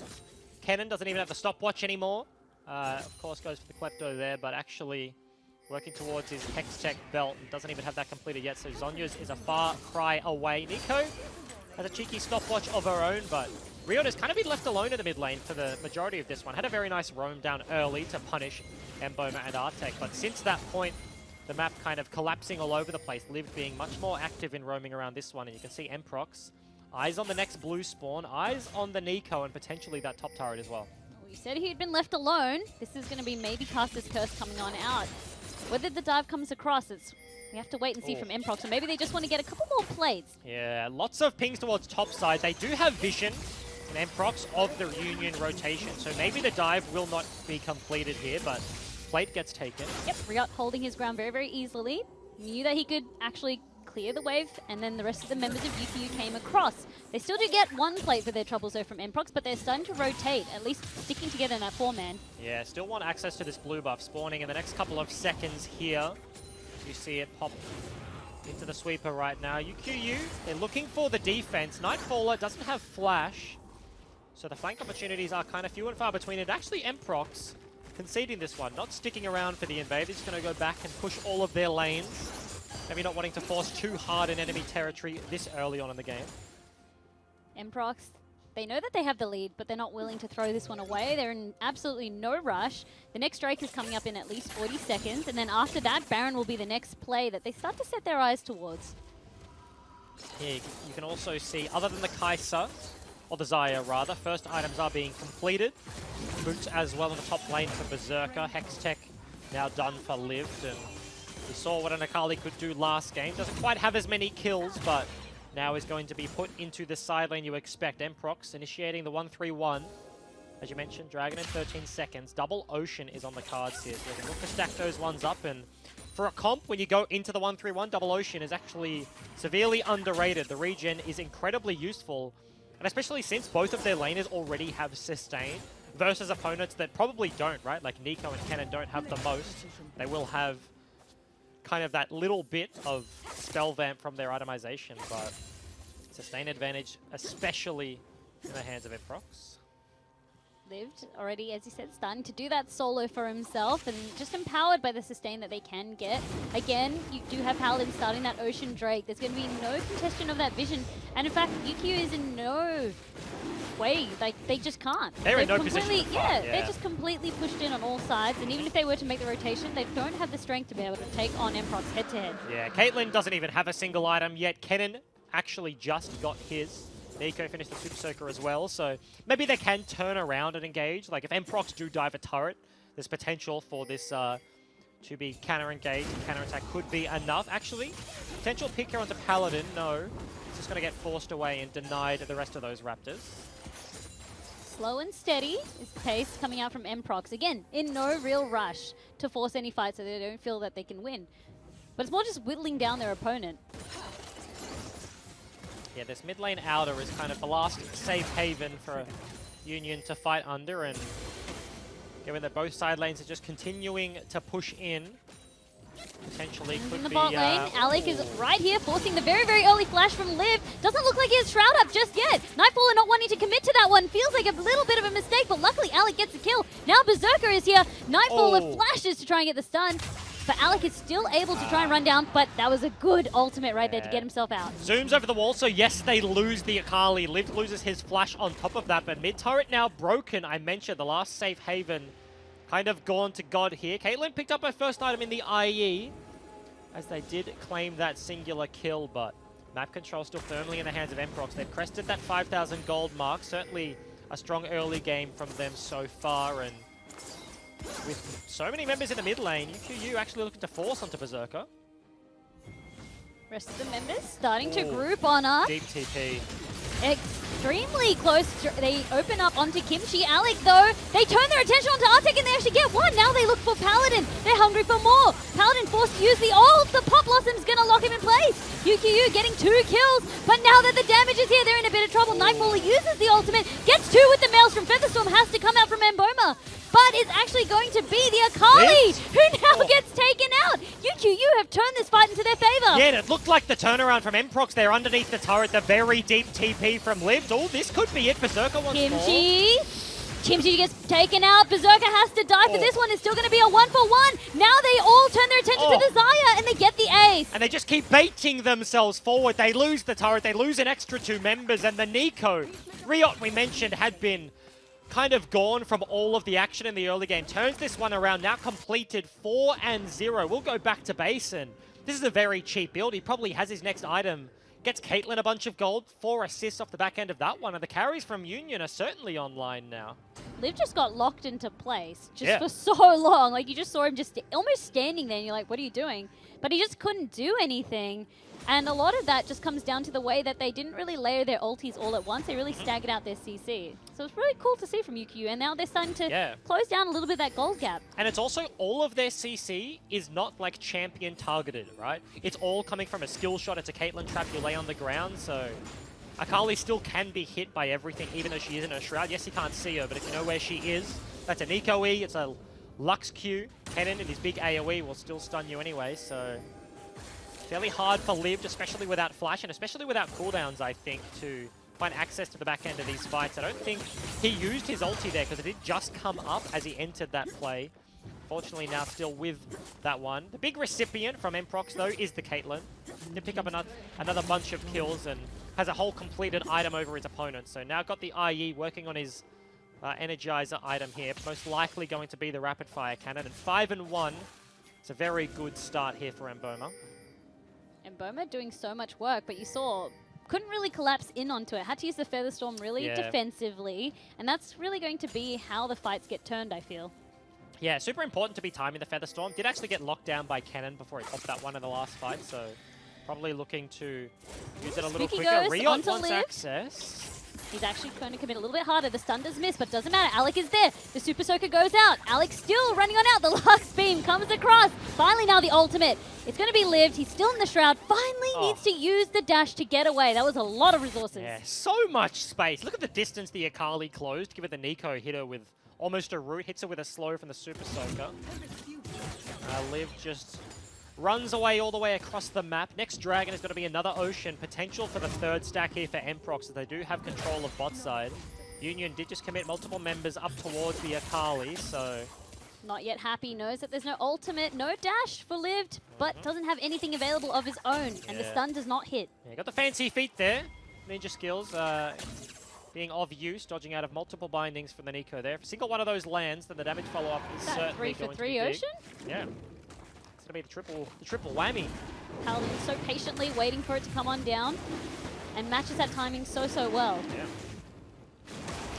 Kennen doesn't even have the stopwatch anymore. Of course goes for the Klepto there, but actually working towards his Hextech belt and doesn't even have that completed yet, so Zhonya's is a far cry away. Nico has a cheeky stopwatch of her own, but Riot has kind of been left alone in the mid lane for the majority of this one. Had a very nice roam down early to punish Mboma and Artek, but since that point, the map kind of collapsing all over the place. Liv being much more active in roaming around this one, and you can see Emprox, eyes on the next blue spawn, eyes on the Nico, and potentially that top turret as well. You said he'd been left alone. This is going to be maybe Caster's Curse coming on out. Whether the dive comes across, we have to wait and see from Emprox, or maybe they just want to get a couple more plates. Yeah, lots of pings towards top side. They do have vision, and Emprox, of the Reunion rotation, so maybe the dive will not be completed here, but plate gets taken. Yep, Riot holding his ground very, very easily. Knew that he could actually clear the wave, and then the rest of the members of UQU came across. They still do get one plate for their troubles though from Emprox, but they're starting to rotate, at least sticking together in that 4-man. Yeah, still want access to this blue buff spawning in the next couple of seconds here. You see it pop into the sweeper right now. UQU, they're looking for the defense. Nightfaller doesn't have flash, so the flank opportunities are kind of few and far between. And actually Emprox conceding this one, not sticking around for the invade. They're just going to go back and push all of their lanes. Maybe not wanting to force too hard in enemy territory this early on in the game. Emprox, they know that they have the lead, but they're not willing to throw this one away. They're in absolutely no rush. The next Drake is coming up in at least 40 seconds, and then after that, Baron will be the next play that they start to set their eyes towards. Yeah, you can also see, other than the Kai'Sa, or the Xayah rather, first items are being completed. Boots as well in the top lane for Berserker. Hextech now done for Lived, and we saw what an Akali could do last game. Doesn't quite have as many kills, but now is going to be put into the side lane you expect. Emprox initiating the 1-3-1. As you mentioned, Dragon in 13 seconds. Double Ocean is on the cards here, so you can look to stack those ones up. And for a comp, when you go into the 1-3-1, Double Ocean is actually severely underrated. The regen is incredibly useful, and especially since both of their laners already have sustain versus opponents that probably don't, right? Like Nico and Kennen don't have the most. They will have kind of that little bit of spell vamp from their itemization, but sustain advantage, especially in the hands of Emprox. Lived already, as you said, starting to do that solo for himself and just empowered by the sustain that they can get. Again, you do have Paladin starting that Ocean Drake. There's going to be no contestation of that vision. And in fact, UQU is in no way, like, they just can't. They're in no position to fight, yeah, they're just completely pushed in on all sides. And even if they were to make the rotation, they don't have the strength to be able to take on Emprox head-to-head. Yeah, Caitlyn doesn't even have a single item yet. Kennen actually just got his. Nico finished the Super Soaker as well, so maybe they can turn around and engage. Like, if Emprox do dive a turret, there's potential for this to be counter-engaged. Counter-attack could be enough. Actually, potential pick here onto Paladin. No. It's just going to get forced away and denied the rest of those Raptors. Slow and steady is the pace coming out from Emprox. Again, in no real rush to force any fight so they don't feel that they can win. But it's more just whittling down their opponent. Yeah, this mid lane outer is kind of the last safe haven for Union to fight under, and given that both side lanes are just continuing to push in, potentially could in the be... bot lane, Alec is right here, forcing the very, very early flash from Liv. Doesn't look like he has Shroud up just yet. Nightfall not wanting to commit to that one. Feels like a little bit of a mistake, but luckily Alec gets the kill. Now Berserker is here. Nightfall with flashes to try and get the stun. But Alec is still able to try and run down, but that was a good ultimate right there to get himself out. Zooms over the wall, so yes, they lose the Akali. Liv loses his flash on top of that, but mid-turret now broken. I mentioned the last safe haven kind of gone to God here. Caitlyn picked up her first item in the IE, as they did claim that singular kill, but map control still firmly in the hands of Emprox. They've crested that 5,000 gold mark. Certainly a strong early game from them so far, and with so many members in the mid lane, UQU actually looking to force onto Berserker. Rest of the members starting to group on us. Deep TP. Extremely close. They open up onto Kimchi. Alec, though, they turn their attention onto Artek and they actually get one. Now they look for Paladin. They're hungry for more. Paladin forced to use the ult. The Pop Blossom's going to lock him in place. UQU getting 2 kills, but now that the damage is here, they're in a bit of trouble. Nightfall uses the ultimate, gets 2 with the Maelstrom. Featherstorm has to come out from Mboma, but it's actually going to be the Akali who now gets taken out. UQU have turned this fight into their favor. Yeah, it looked like the turnaround from Emprox there underneath the turret, the very deep TP from Liv. Oh, this could be it. Berserker once more. Kimchi gets taken out. Berserker has to die for this one. It's still going to be a 1-for-1. Now they all turn their attention to the Xayah and they get the ace. And they just keep baiting themselves forward. They lose the turret. They lose an extra 2 members. And the Nico, Riot we mentioned, had been kind of gone from all of the action in the early game. Turns this one around, now completed 4-0. We'll go back to base, and this is a very cheap build. He probably has his next item. Gets Caitlyn a bunch of gold, 4 assists off the back end of that one, and the carries from Union are certainly online now. Liv just got locked into place just for so long. Like, you just saw him just almost standing there, and you're like, what are you doing? But he just couldn't do anything. And a lot of that just comes down to the way that they didn't really layer their ultis all at once. They really staggered out their CC. So it's really cool to see from UQU, and now they're starting to close down a little bit that gold gap. And it's also, all of their CC is not like champion targeted, right? It's all coming from a skill shot. It's a Caitlyn trap you lay on the ground, so Akali still can be hit by everything, even though she is in her shroud. Yes, you can't see her, but if you know where she is, that's an Eco E, it's a Lux Q. Kennen in his big AoE will still stun you anyway, so fairly hard for Liv, especially without flash, and especially without cooldowns, I think, to find access to the back end of these fights. I don't think he used his ulti there, because it did just come up as he entered that play. Fortunately, now still with that one. The big recipient from Emprox, though, is the Caitlyn. He pick up another bunch of kills and has a whole completed item over his opponent. So now got the IE working on his Energizer item here. Most likely going to be the Rapid Fire Cannon. And 5-1. It's a very good start here for Mboma. Mboma doing so much work, but you saw couldn't really collapse in onto it. Had to use the Featherstorm really defensively, and that's really going to be how the fights get turned, I feel. Yeah, super important to be timing the Featherstorm. Did actually get locked down by Cannon before he popped that one in the last fight, so probably looking to use it a little quicker. Riot wants access. He's actually going to commit a little bit harder. The stun does miss, but doesn't matter. Alec is there. The Super Soaker goes out. Alec still running on out. The Lux Beam comes across. Finally now the ultimate. It's going to be lived. He's still in the shroud. Finally needs to use the dash to get away. That was a lot of resources. Yeah, so much space. Look at the distance the Akali closed. Give it the Nico hit her with almost a root. Hits her with a slow from the Super Soaker. Liv just runs away all the way across the map. Next dragon is going to be another Ocean. Potential for the 3rd stack here for Emprox, as they do have control of bot side. Union did just commit multiple members up towards the Akali, so... Not yet happy, knows that there's no ultimate, no dash for Lived, but doesn't have anything available of his own, and the stun does not hit. Yeah, got the fancy feet there. Ninja skills being of use, dodging out of multiple bindings from the Nico there. If a single one of those lands, then the damage follow-up is certainly going to be big. 3 for 3 Ocean? Yeah. It's going to be the triple whammy. Paladin so patiently waiting for it to come on down, and matches that timing so well. Yeah.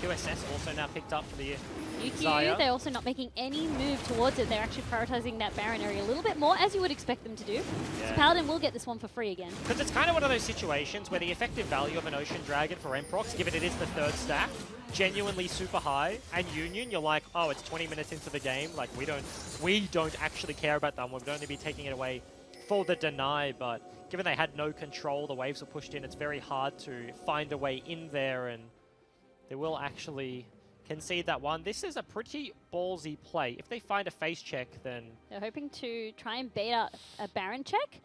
QSS also now picked up for the UQU, they're also not making any move towards it. They're actually prioritizing that Baron area a little bit more, as you would expect them to do. Yeah. So Paladin will get this one for free again. Because it's kind of one of those situations where the effective value of an Ocean Dragon for Emprox, given it is the 3rd stack, genuinely super high. And Union, you're like, oh, it's 20 minutes into the game. Like, we don't actually care about them. We'd only be taking it away for the deny. But given they had no control, the waves were pushed in, it's very hard to find a way in there. And they will actually concede that one. This is a pretty ballsy play. If they find a face check, then... They're hoping to try and bait out a Baron check.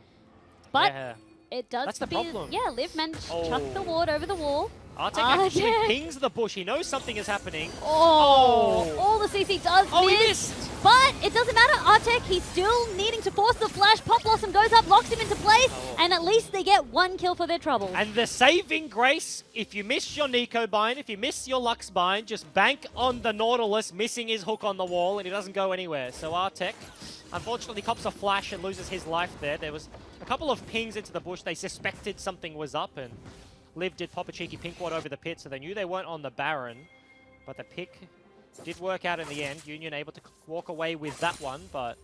But it does... That's the problem. Yeah, Liv managed to chuck the ward over the wall. Artek actually pings the bush. He knows something is happening. Oh! All the CC does miss. He missed! But it doesn't matter. Artek, he's still needing to force the flash. Pop Blossom goes up, locks him into place, and at least they get 1 kill for their trouble. And the saving grace, if you miss your Nico bind, if you miss your Lux bind, just bank on the Nautilus missing his hook on the wall, and he doesn't go anywhere. So Artek, unfortunately, cops a flash and loses his life there. There was a couple of pings into the bush. They suspected something was up, and Liv did pop a cheeky pink ward over the pit, so they knew they weren't on the Baron. But the pick did work out in the end. Union able to walk away with that one, but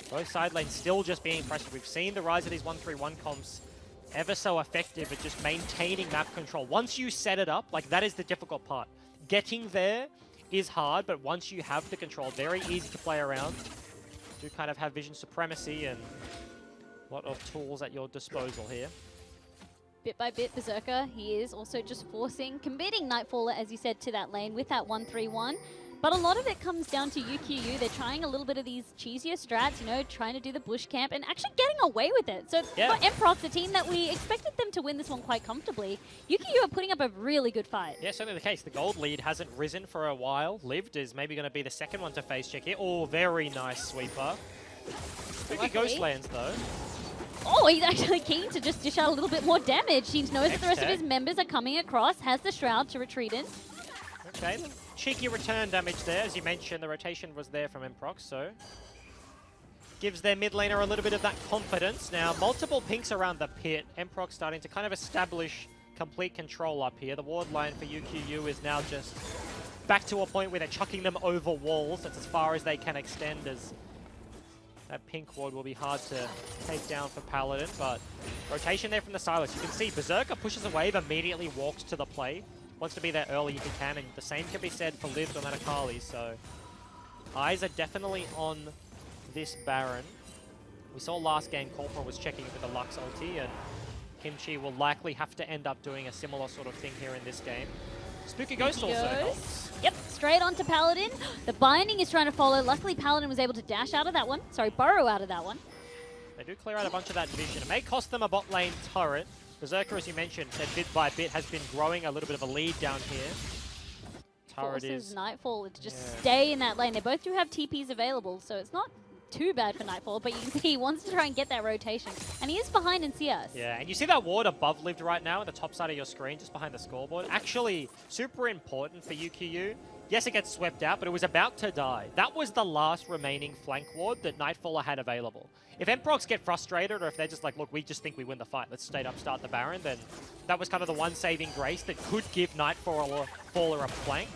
both side lanes still just being pressured. We've seen the rise of these 1-3-1 comps ever so effective at just maintaining map control. Once you set it up, like, that is the difficult part. Getting there is hard, but once you have the control, very easy to play around. You do kind of have vision supremacy and a lot of tools at your disposal here. Bit by bit, Berserker, he is also just committing Nightfaller, as you said, to that lane with that 1-3-1. But a lot of it comes down to UQU. They're trying a little bit of these cheesier strats, you know, trying to do the bush camp and actually getting away with it. So for Emprox, a team that we expected them to win this one quite comfortably, UQU are putting up a really good fight. Yeah, certainly the case. The gold lead hasn't risen for a while. Lived is maybe going to be the second one to face check here. Oh, very nice sweeper. Spooky Ghost lands, though. Oh, he's actually keen to just dish out a little bit more damage. He knows that the rest of his members are coming across, has the Shroud to retreat in. Okay, cheeky return damage there. As you mentioned, the rotation was there from Emprox, so gives their mid laner a little bit of that confidence. Now, multiple pinks around the pit. Emprox starting to kind of establish complete control up here. The ward line for UQU is now just back to a point where they're chucking them over walls. That's as far as they can extend, as that pink ward will be hard to take down for Paladin, but rotation there from the Silas. You can see Berserker pushes a wave, immediately walks to the play. Wants to be there early if he can, and the same can be said for Liv on that Akali, so eyes are definitely on this Baron. We saw last game Corporal was checking for the Lux ulti, and Kimchi will likely have to end up doing a similar sort of thing here in this game. Spooky Ghost also helps. Yep, straight onto Paladin. The binding is trying to follow. Luckily, Paladin was able to dash out of that one. Sorry, burrow out of that one. They do clear out a bunch of that vision. It may cost them a bot lane turret. Berserker, as you mentioned, said bit by bit, has been growing a little bit of a lead down here. Turret forces Nightfall to just stay in that lane. They both do have TPs available, so it's not too bad for Nightfall, but you can see he wants to try and get that rotation. And he is behind in CS. Yeah, and you see that ward above Lived right now on the top side of your screen, just behind the scoreboard. Actually, super important for UQU. Yes, it gets swept out, but it was about to die. That was the last remaining flank ward that Nightfaller had available. If Emprox get frustrated, or if they're just like, look, we just think we win the fight, let's straight up start the Baron, then that was kind of the one saving grace that could give Nightfaller a flank.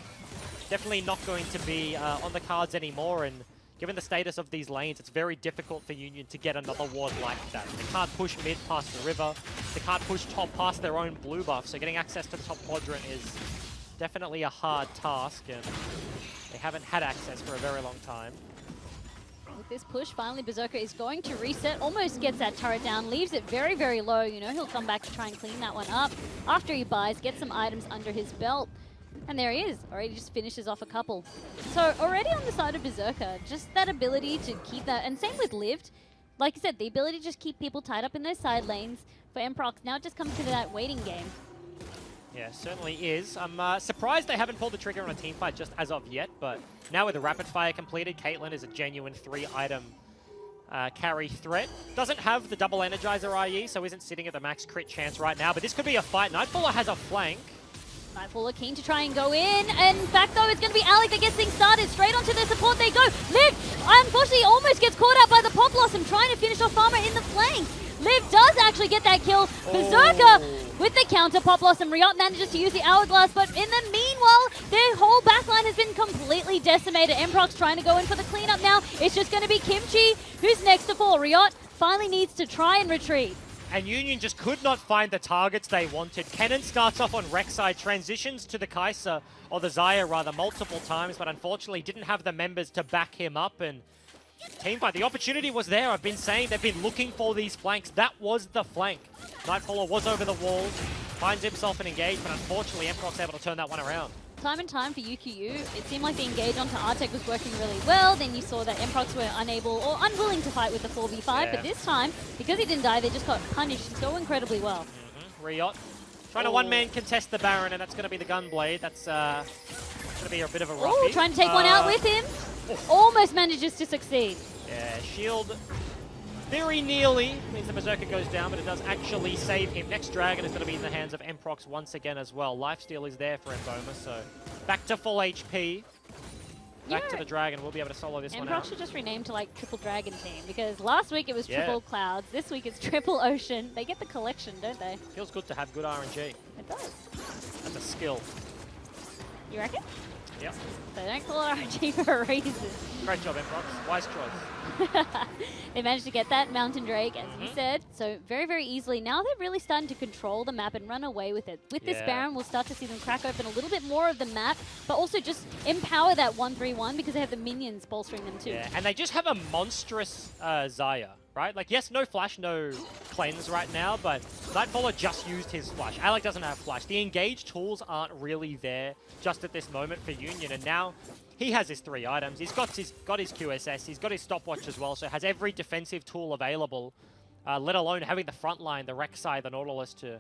Definitely not going to be on the cards anymore, and given the status of these lanes, it's very difficult for Union to get another ward like that. They can't push mid past the river. They can't push top past their own blue buff, so getting access to the top quadrant is definitely a hard task, and they haven't had access for a very long time. With this push, finally Berserker is going to reset, almost gets that turret down, leaves it very, very low. You know, he'll come back to try and clean that one up after he buys, gets some items under his belt. And there he is, already just finishes off a couple. So already on the side of Berserker, just that ability to keep that, and same with Lived. Like I said, the ability to just keep people tied up in those side lanes. For Emprox, now it just comes to that waiting game. Yeah, certainly is. I'm surprised they haven't pulled the trigger on a team fight just as of yet, but now with the rapid fire completed, Caitlyn is a genuine 3-item carry threat. Doesn't have the double Energizer IE, so isn't sitting at the max crit chance right now, but this could be a fight. Nightfaller has a flank. Nightfaller keen to try and go in. And in fact, though, it's going to be Alec that gets things started. Straight onto their support they go. Liv, unfortunately, almost gets caught out by the Pop Blossom, trying to finish off Farmer in the flank. Liv does actually get that kill. Berserker with the counter. Pop Blossom. Riot manages to use the Hourglass, but in the meanwhile, their whole backline has been completely decimated. Emprox trying to go in for the cleanup now. It's just going to be Kimchi, who's next to fall. Riot finally needs to try and retreat. And Union just could not find the targets they wanted. Kennen starts off on Rek'Sai, transitions to the Kai'Sa, or the Xayah rather, multiple times, but unfortunately didn't have the members to back him up. And teamfight, the opportunity was there. I've been saying they've been looking for these flanks. That was the flank. Nightfaller was over the wall, finds himself an engage, but unfortunately Emprox able to turn that one around. Time and time for UQU, it seemed like the engage onto Artek was working really well. Then you saw that Emprox were unable or unwilling to fight with the 4v5, but this time, because he didn't die, they just got punished so incredibly well. Riot trying to one-man contest the Baron, and that's going to be the Gunblade. That's going to be a bit of a roughie. Oh, trying to take one out with him. Almost manages to succeed. Yeah, shield very nearly means the Berserker goes down, but it does actually save him. Next Dragon is going to be in the hands of Emprox once again as well. Lifesteal is there for Emboma, so back to full HP. Back to the Dragon. We'll be able to solo this one out. Emprox should just rename to like Triple Dragon Team, because last week it was Triple Clouds, this week it's Triple Ocean. They get the collection, don't they? Feels good to have good RNG. It does. That's a skill. You reckon? Yep. They don't call it RNG for a reason. Great job, Emprox. Wise choice. They managed to get that Mountain Drake, as you said, so very, very easily. Now they're really starting to control the map and run away with it. With this Baron, we'll start to see them crack open a little bit more of the map, but also just empower that 1-3-1 because they have the minions bolstering them too. Yeah, and they just have a monstrous Xayah, right? Like, yes, no flash, no cleanse right now, but Nightfaller just used his flash. Alec doesn't have flash. The engage tools aren't really there just at this moment for Union, and now he has his 3 items. He's got his QSS, he's got his stopwatch as well, so has every defensive tool available, let alone having the front line, the Rek'Sai, the Nautilus to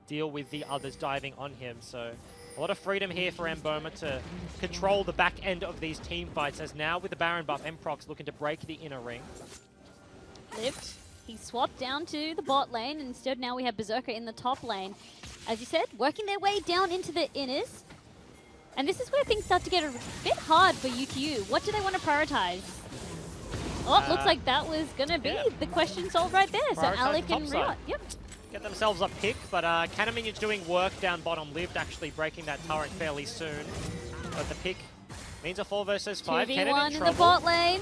deal with the others diving on him. So a lot of freedom here for Emboma to control the back end of these team fights, as now with the Baron buff, Emprox looking to break the inner ring. Lift. He swapped down to the bot lane, and instead now we have Berserker in the top lane. As you said, working their way down into the inners. And this is where things start to get a bit hard for UQU. What do they want to prioritize? Oh, looks like that was going to be the question solved right there. So Alec and Riot, get themselves a pick, but Cannon Minion's doing work down bottom. Lived actually breaking that turret fairly soon. But the pick means a 4 versus 5. 2v1 in the bot lane.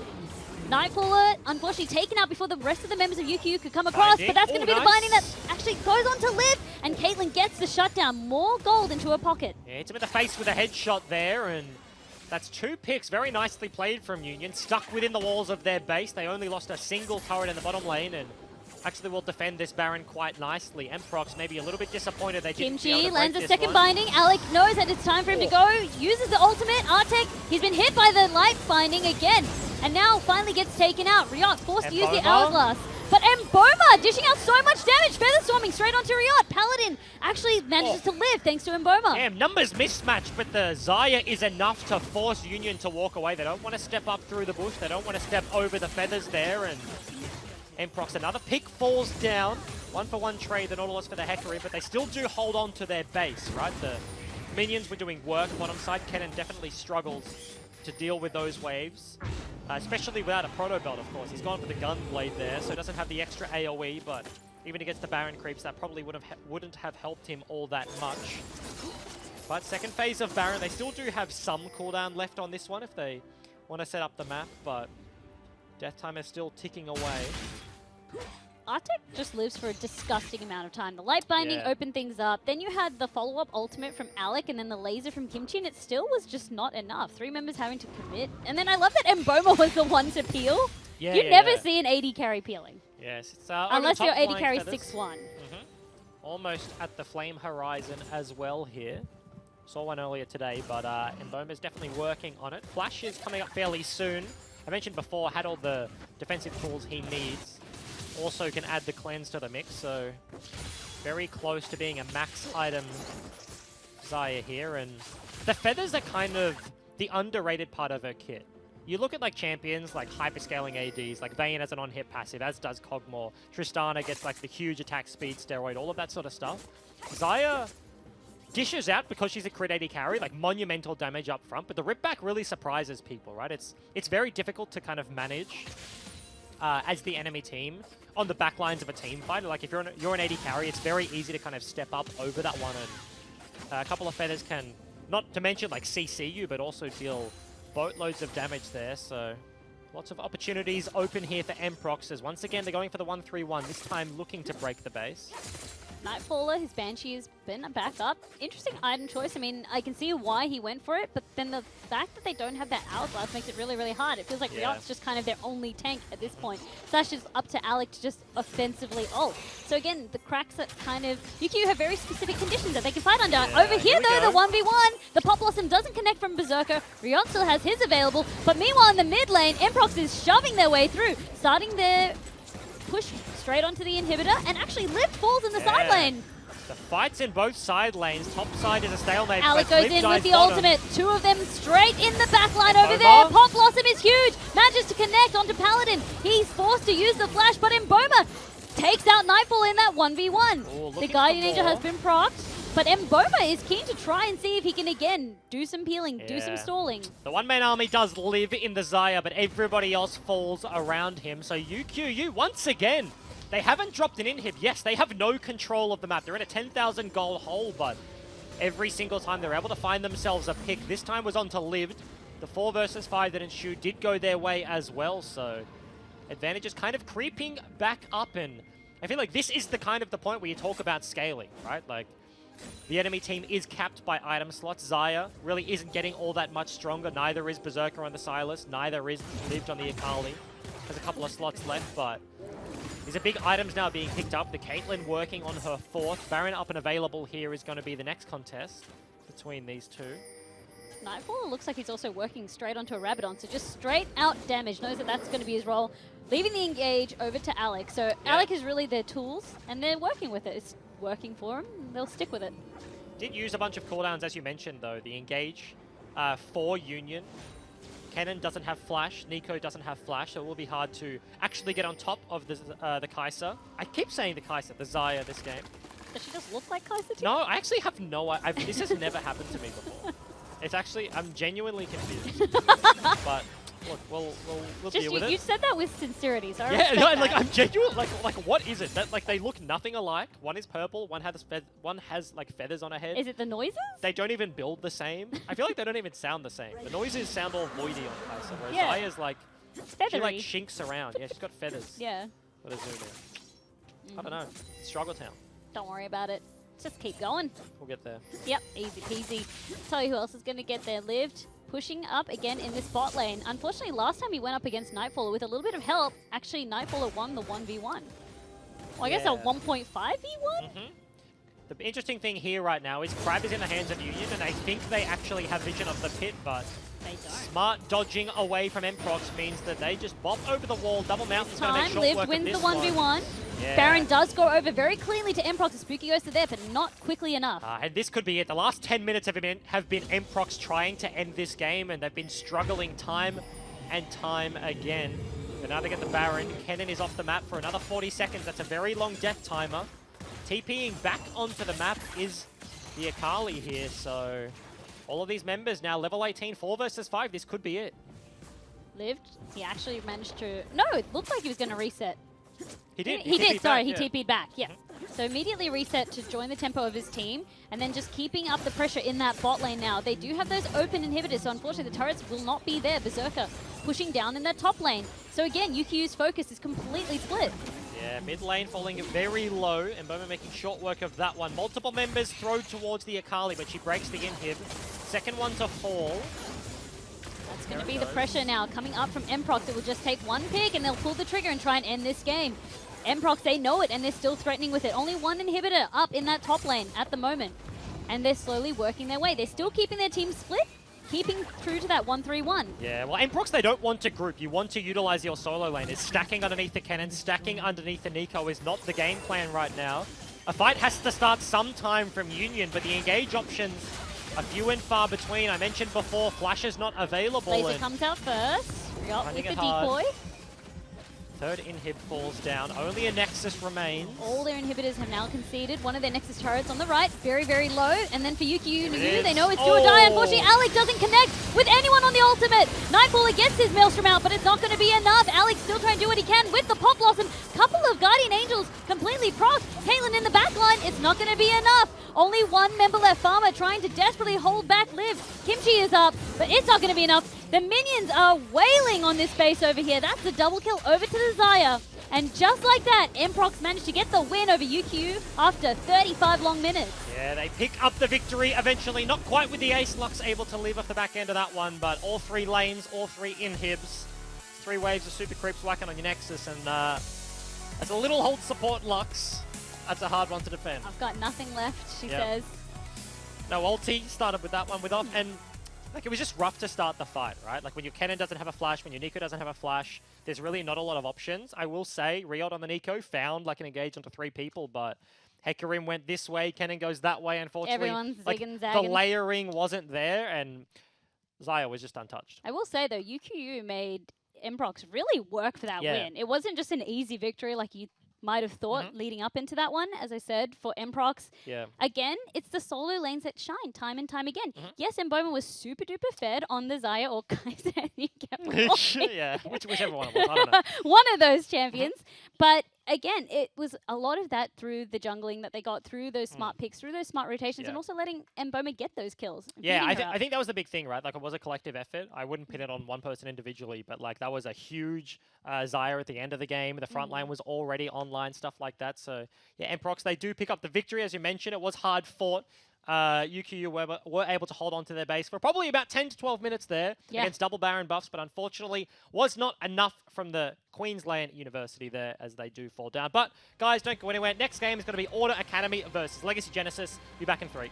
Nightfaller, unfortunately, taken out before the rest of the members of UQU could come across, but that's going to be the binding that actually goes on to Liv, and Caitlyn gets the shutdown. More gold into her pocket. Yeah, hits him in the face with a headshot there, and that's 2 picks. Very nicely played from Union. Stuck within the walls of their base. They only lost a single turret in the bottom lane, and actually will defend this Baron quite nicely. Emprox maybe a little bit disappointed they didn't be able to lands break a this second one. binding. Alec knows that it's time for him to go. Uses the ultimate. Artek, he's been hit by the light binding again. And now finally gets taken out. Riot forced to use the Hourglass. But Emboma dishing out so much damage. Feather Storming straight onto Riot. Paladin actually manages to live thanks to Emboma. Damn, numbers mismatched, but the Xayah is enough to force Union to walk away. They don't want to step up through the bush. They don't want to step over the feathers there. And Emprox, another pick falls down. 1-for-1 trade, the Nautilus for the Heckery, but they still do hold on to their base, right? The minions were doing work bottom side. Kennen definitely struggles to deal with those waves, especially without a Proto Belt, of course. He's gone for the Gunblade there, so doesn't have the extra AoE, but even against the Baron creeps, that probably wouldn't have helped him all that much. But second phase of Baron, they still do have some cooldown left on this one if they want to set up the map, but death time is still ticking away. Artek just lives for a disgusting amount of time. The light binding opened things up. Then you had the follow-up ultimate from Alec and then the laser from Kimchi, and it still was just not enough. 3 members having to commit. And then I love that Emboma was the one to peel. You never see an AD carry peeling. Yes, it's unless your AD carry 6-1. Almost at the flame horizon as well here. Saw one earlier today, but Emboma's definitely working on it. Flash is coming up fairly soon. I mentioned before, had all the defensive tools he needs. Also can add the cleanse to the mix, so very close to being a max item Xayah here, and the feathers are kind of the underrated part of her kit. You look at like champions, like hyperscaling ADs, like Vayne has an on-hit passive, as does Kog'Maw. Tristana gets like the huge attack speed steroid, all of that sort of stuff. Xayah dishes out, because she's a crit AD carry, like monumental damage up front, but the rip back really surprises people, right? It's very difficult to kind of manage as the enemy team on the back lines of a team fight. Like if you're an AD carry, it's very easy to kind of step up over that one, and a couple of feathers can, not to mention like CC you, but also deal boatloads of damage there. So lots of opportunities open here for Emprox, as once again they're going for the 1-3-1, this time looking to break the base. Nightfaller, his Banshee has been back up. Interesting item choice. I mean, I can see why he went for it, but then the fact that they don't have that Hourglass makes it really, really hard. It feels like Riot's just kind of their only tank at this point. Slash is up to Alec to just offensively ult. So again, the cracks that kind of... UQU have very specific conditions that they can fight under. Over here, though, the 1v1, the Pop Blossom doesn't connect from Berserker. Riot still has his available, but meanwhile in the mid lane, Emprox is shoving their way through, starting their push straight onto the inhibitor, and actually Liv falls in the side lane. The fight's in both side lanes. Top side is a stalemate. Alec goes in with the ultimate. Two of them straight in the back line over Over. there. Pop Blossom is huge. Manages to connect onto Paladin. He's forced to use the flash, but Mboma takes out Nightfall in that 1v1. Ooh, the Guardian Angel has been procced, but Mboma is keen to try and see if he can again do some peeling, do some stalling. The one-man army does live in the Xayah, but everybody else falls around him. So UQU, once again, they haven't dropped an inhib. Yes, they have no control of the map. They're in a 10,000 gold hole, but every single time they're able to find themselves a pick. This time was on to Lived. The 4 versus 5 that ensued did go their way as well, so advantage is kind of creeping back up, and I feel like this is the kind of the point where you talk about scaling, right? Like, the enemy team is capped by item slots. Xayah really isn't getting all that much stronger. Neither is Berserker on the Sylas. Neither is Lived on the Akali. Has a couple of slots left, but these are big items now being picked up. The Caitlyn working on her 4th. Baron up and available here is going to be the next contest between these two. Nightfall looks like he's also working straight onto a Rabadon, so just straight out damage. Knows that that's going to be his role. Leaving the engage over to Alec. So Alec is really their tools, and they're working with it. It's working for him. They'll stick with it. Did use a bunch of cooldowns, as you mentioned, though. The engage for Union. Kennen doesn't have flash. Nico doesn't have flash, so it will be hard to actually get on top of the Kai'Sa. I keep saying the Kai'Sa, the Xayah this game. Does she just look like Kai'Sa to you? No, I actually have no idea. This has never happened to me before. It's actually, I'm genuinely confused. But look, we'll deal with it. You said that with sincerity, so I yeah, respect no, that. like I'm genuine. Like what is it? That like they look nothing alike. One is purple. One has like feathers on her head. Is it the noises? They don't even build the same. I feel like they don't even sound the same. The noises sound all voidy on Kai'Sa, whereas Xayah's like she like shinks around. Yeah, she's got feathers. Yeah. What is zoom in? I don't know. Struggle Town. Don't worry about it. Just keep going. We'll get there. Yep, easy peasy. Tell you who else is going to get there. Lived, pushing up again in this bot lane. Unfortunately, last time he went up against Nightfaller with a little bit of help, actually Nightfaller won the 1v1. Well, I guess a 1.5v1? The interesting thing here right now is Crab is in the hands of Union, and I think they actually have vision of the pit, but they don't. Smart dodging away from Emprox means that they just bop over the wall. Double Mountain's going to make short Lived work wins of this the 1v1. Yeah. Baron does go over very cleanly to Emprox. The Spooky Ghost are there, but not quickly enough. And this could be it. The last 10 minutes have been Emprox trying to end this game, and they've been struggling time and time again. But now they get the Baron. Kennen is off the map for another 40 seconds. That's a very long death timer. TPing back onto the map is the Akali here, so all of these members now level 18, 4 versus 5. This could be it. Lived. He actually managed to... No, it looked like he was going to reset. He did. He did, sorry, he TP'd back, yeah. So immediately reset to join the tempo of his team, and then just keeping up the pressure in that bot lane now. They do have those open inhibitors, so unfortunately the turrets will not be there. Berserker pushing down in that top lane. So again, UQU's focus is completely split. Yeah, mid lane falling very low, and Mboma making short work of that one. Multiple members throw towards the Akali, but she breaks the inhib. Second one to fall. That's going to be the pressure now coming up from Emprox. It will just take one pick and they'll pull the trigger and try and end this game. Emprox, they know it and they're still threatening with it. Only one inhibitor up in that top lane at the moment. And they're slowly working their way. They're still keeping their team split, keeping true to that 1-3-1. Yeah, well, Emprox, they don't want to group. You want to utilize your solo lane. It's stacking underneath the Kennen, stacking underneath the Nico is not the game plan right now. a fight has to start sometime from Union, but the engage options are few and far between. I mentioned before, Flash is not available. Laser comes out first. Yup, with the decoy. Third inhib falls down. Only a Nexus remains. All their inhibitors have now conceded. One of their Nexus turrets on the right, very, very low. And then for UQU, they know it's do or die. Unfortunately, Alex doesn't connect with anyone on the ultimate. Nightfaller gets his Maelstrom out, but it's not going to be enough. Alex still trying to do what he can with the Pop Blossom. Couple of Guardian Angels completely proc. Caitlyn in the back line, it's not going to be enough. Only one member left. Farmer trying to desperately hold back Liv. Kimchi is up, but it's not going to be enough. The minions are wailing on this base over here. That's the double kill over to the Xayah. And just like that, Mprox managed to get the win over UQU after 35 long minutes. Yeah, they pick up the victory eventually. Not quite with the ace. Lux able to leave off the back end of that one, but all three lanes, all three inhibs. 3 waves of super creeps whacking on your Nexus, and as a little hold support Lux, that's a hard one to defend. I've got nothing left, she says. No, ulti started with that one with off, and like it was just rough to start the fight, right? Like when your Kennen doesn't have a flash, when your Nico doesn't have a flash, there's really not a lot of options. I will say, Riot on the Nico found like an engage onto 3 people, but Hecarim went this way, Kennen goes that way. Unfortunately, everyone's like, zigging, zagging. The layering wasn't there, and Xayah was just untouched. I will say though, UQU made Mprox really work for that win. It wasn't just an easy victory like you might have thought leading up into that one. As I said, for Mprox, again, it's the solo lanes that shine time and time again. Yes, Mboma was super duper fed on the Xayah or Kaiser. Whichever one it was, I don't know. One of those champions. But again, it was a lot of that through the jungling that they got, through those smart picks, through those smart rotations, and also letting Mboma get those kills. Yeah, I think that was the big thing, right? Like it was a collective effort. I wouldn't pin it on one person individually, but like that was a huge Xayah at the end of the game. The front line was already online, stuff like that. So yeah, Mprox, they do pick up the victory. As you mentioned, it was hard fought. UQU were able to hold on to their base for probably about 10 to 12 minutes there against double Baron buffs, but unfortunately was not enough from the Queensland University there as they do fall down. But guys, don't go anywhere. Next game is going to be Order Academy versus Legacy Genesis. Be back in 3.